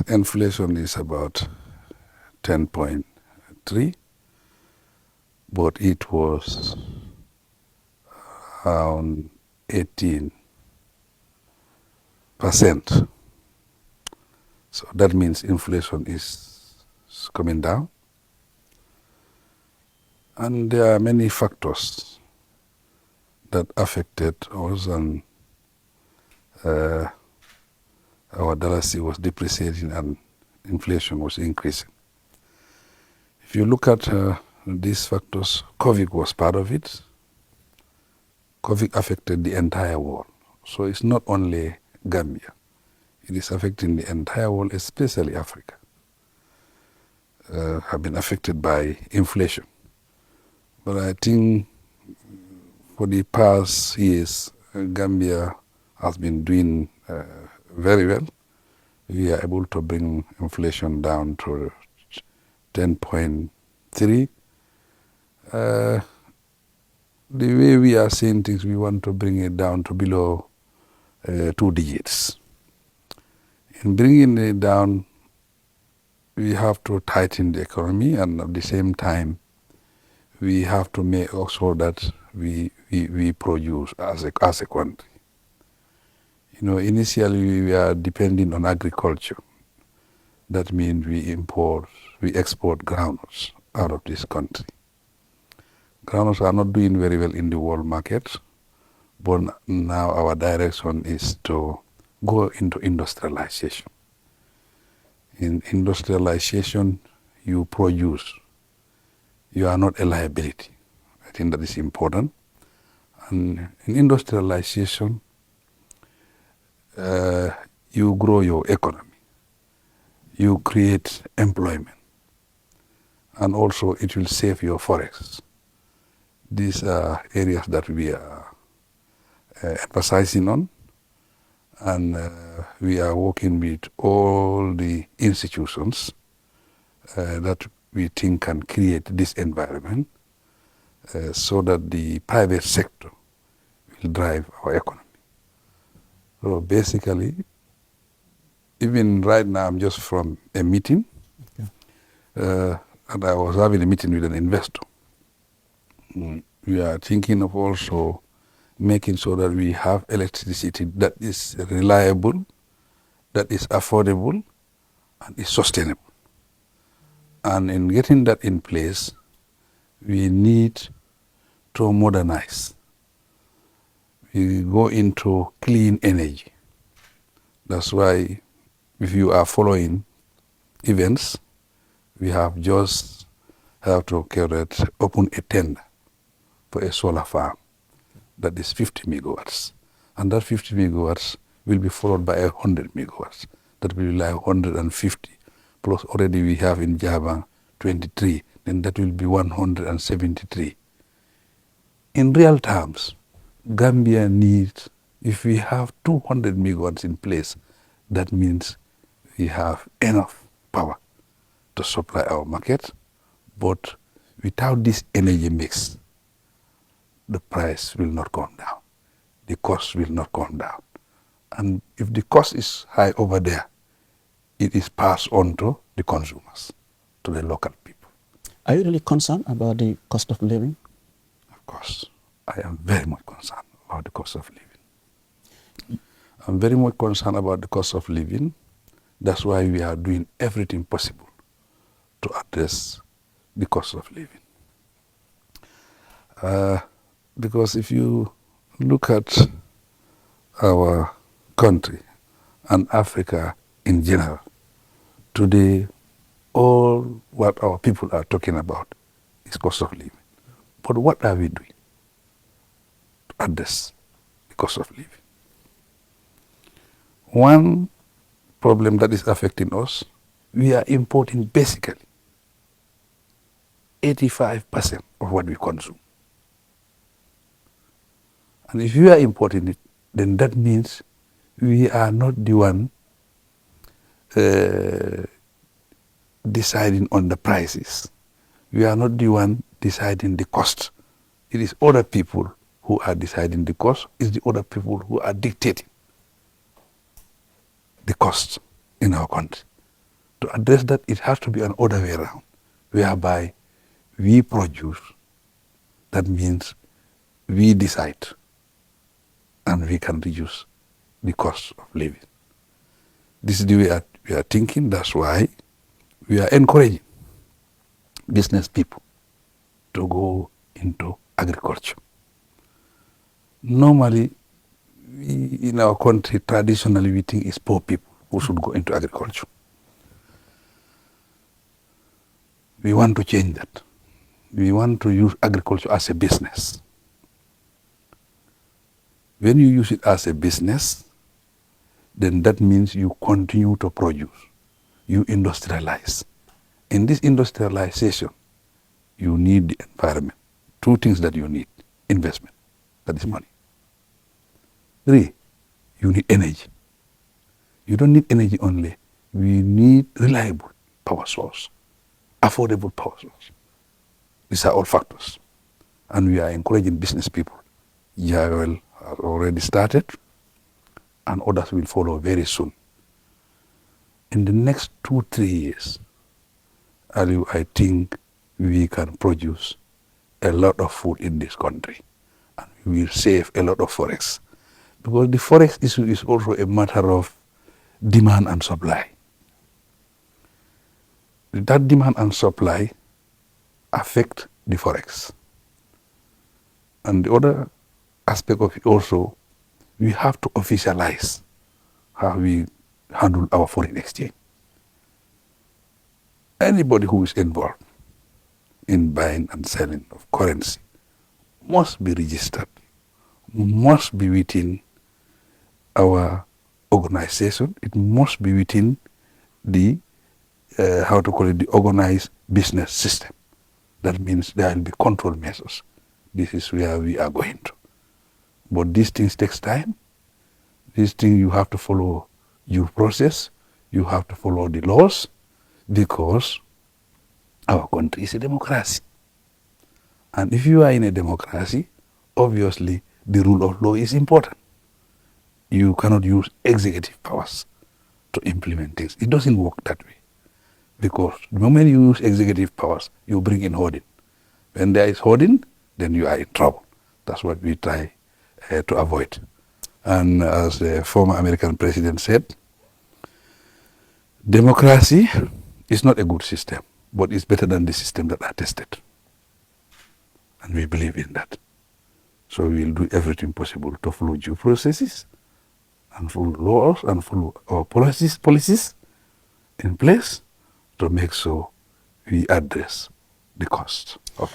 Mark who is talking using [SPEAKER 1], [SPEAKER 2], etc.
[SPEAKER 1] Inflation is about 10.3, but it was around 18%. So that means inflation is coming down. And there are many factors that affected us, and our currency was depreciating and inflation was increasing. If you look at these factors, COVID was part of it. COVID affected the entire world. So it's not only Gambia. It is affecting the entire world, especially Africa, have been affected by inflation. But I think for the past years, Gambia has been doing very well. We are able to bring inflation down to 10.3. The way we are seeing things, we want to bring it down to below 2 digits. In bringing it down, we have to tighten the economy, and at the same time, we have to make also that we produce as a country. You know, initially we were depending on agriculture. That means we export groundnuts out of this country. Groundnuts are not doing very well in the world market, but now our direction is to go into industrialization. In industrialization, you produce. You are not a liability. I think that is important. And in industrialization, you grow your economy. You create employment. And also it will save your forex. These are areas that we are emphasizing on. And we are working with all the institutions that we think can create this environment so that the private sector will drive our economy. So basically, even right now, I'm just from a meeting, and I was having a meeting with an investor. We are thinking of also making sure that we have electricity that is reliable, that is affordable, and is sustainable. And in getting that in place, we need to modernize. We go into clean energy. That's why if you are following events, we have to open a tender for a solar farm that is 50 megawatts. And that 50 megawatts will be followed by 100 megawatts. That will be like 150. Plus already we have in Java 23, then that will be 173. In real terms, Gambia needs, if we have 200 megawatts in place, that means we have enough power to supply our market. But without this energy mix, the price will not come down. The cost will not come down. And if the cost is high over there, it is passed on to the consumers, to the local people.
[SPEAKER 2] Are you really concerned about the cost of living?
[SPEAKER 1] Of course, I am very much concerned about the cost of living. I'm very much concerned about the cost of living. That's why we are doing everything possible to address the cost of living. Because if you look at our country and Africa in general, today all what our people are talking about is cost of living. But what are we doing to address the cost of living? One problem that is affecting us, we are importing basically 85% of what we consume. And if we are importing it, then that means we are not the one deciding on the prices. We are not the one deciding the cost. It is other people who are deciding the cost. It's the other people who are dictating the cost in our country. To address that, it has to be an other way around, whereby we produce. That means we decide and we can reduce the cost of living. This is the way we are thinking. That's why we are encouraging business people to go into agriculture. Normally, in our country, traditionally, we think it's poor people who should go into agriculture. We want to change that. We want to use agriculture as a business. When you use it as a business, then that means you continue to produce. You industrialize. In this industrialization, you need the environment. Two things that you need: investment, that is money. Three, you need energy. You don't need energy only. We need reliable power source, affordable power source. These are all factors. And we are encouraging business people. Jawel has already started, and others will follow very soon. In the next 2-3 years, Aliu, I think we can produce a lot of food in this country, and we will save a lot of Forex. Because the Forex issue is also a matter of demand and supply. That demand and supply affect the Forex. And the other aspect of it also, we have to officialize how we handle our foreign exchange. Anybody who is involved in buying and selling of currency must be registered, must be within our organization. It must be within the, the organized business system. That means there will be control measures. This is where we are going to. But these things takes time. These things you have to follow due process. You have to follow the laws, because our country is a democracy. And if you are in a democracy, obviously the rule of law is important. You cannot use executive powers to implement things. It doesn't work that way. Because the moment you use executive powers, you bring in hoarding. When there is hoarding, then you are in trouble. That's what we try to avoid. And as the former American president said, democracy is not a good system, but it's better than the system that are tested. And we believe in that. So we will do everything possible to follow due processes and follow laws and follow our policies in place to make sure we address the cost of